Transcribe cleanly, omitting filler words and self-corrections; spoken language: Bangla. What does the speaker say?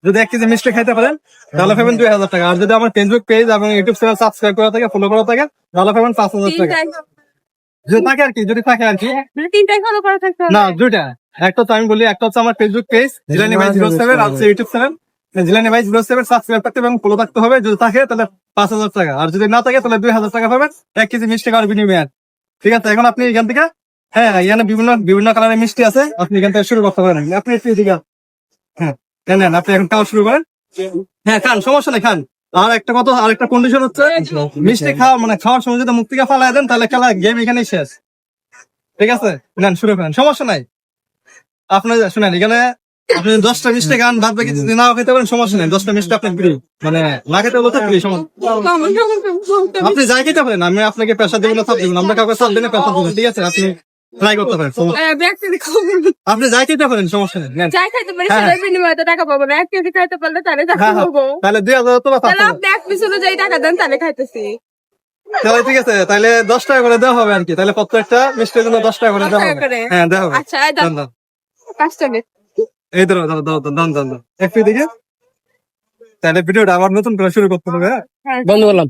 যদি 1 কেজি মিষ্টি খাইতে পারেন তাহলে পাবেন 2000 টাকা। আর যদি আমার ফেসবুক পেজ এবং ইউটিউব চ্যানেল সাবস্ক্রাইব করা থাকে, ফলো করা থাকে, তাহলে পাবেন 5000 টাকা। যদি থাকে আর কি, যদি থাকে আর কি। তিনটাই ফলো করা থাকতে হবে। না, দুইটা। একটা তো আমি বলি, একটা হচ্ছে আমার ফেসবুক পেজ জিলানি ভাই 07, আর হচ্ছে ইউটিউব চ্যানেল জিলানি ভাই 07, সাবস্ক্রাইব করতে হবে এবং ফলো থাকতে হবে। যদি থাকে তাহলে 5000 টাকা, আর যদি না থাকে তাহলে 2000 টাকা পাবেন 1 কেজি মিষ্টি খাওয়ার বিনিময়ে। ঠিক আছে, এখন আপনি এখান থেকে, হ্যাঁ এখানে বিভিন্ন বিভিন্ন কালারের মিষ্টি আছে, আপনি এখান থেকে শুরু করতে পারেন। আপনি একটু এদিকে, হ্যাঁ নেন, আপনি এখন খাওয়া শুরু করেন। হ্যাঁ খান, সমস্যা নেই, খান। আর একটা কথা, আর একটা কন্ডিশন হচ্ছে, মিষ্টি খাওয়া মানে খাওয়ার সময় যদি মুখ থেকে ফালাই দেন তাহলে খেলা গেম এখানেই শেষ। ঠিক আছে, নেন শুরু করেন, সমস্যা নাই। আপনি শুনেন, এখানে আপনি 10টা মিষ্টি খান, বাদ বাকি যদি নাও খেতে পারেন সমস্যা নেই, 10টা মিষ্টি আপনি ফ্রি, মানে না খেতে বলতে ফ্রি, সমস্যা। আপনি যাই খেতে পারেন, আমি আপনাকে প্রেশার দেবো না, চাপ দেবো না, আমরা কাউকে চাপ দিলে প্রেশার দেবো, ঠিক আছে? আপনি ট্রাই করতে পারেন, আপনি যাই খেতে পারেন, সমস্যা নেই, নেন। যাই খাইতে পারি হ্যাঁ। সেটার বিনিময়ে তো টাকা পাবো না। 1 কেজি খাইতে পারলে তাহলে টাকা হ্যাঁ, হ্যাঁ, পাবো। তাহলে 2000 তো বা তাহলে 5000। আপনি 1 পিস অনুযায়ী টাকা দেন, তাহলে খাইতেছি। তাহলে ঠিক আছে, তাহলে 10 টাকা করে দেওয়া হবে আর কি, তাহলে প্রত্যেকটা মিষ্টির জন্য 10 টাকা করে 10 দেওয়া টাকা হবে। করে? হ্যাঁ দেওয়া হবে। আচ্ছা, এই দাও। দাও, দাও। 5 টাকা। এই ধরো, দাও দাও দাও, দাও দাও, একটু দিকে। তাহলে ভিডিওটা আবার নতুন করে শুরু করতে হবে, হ্যাঁ? হ্যাঁ। বন্ধ করলাম।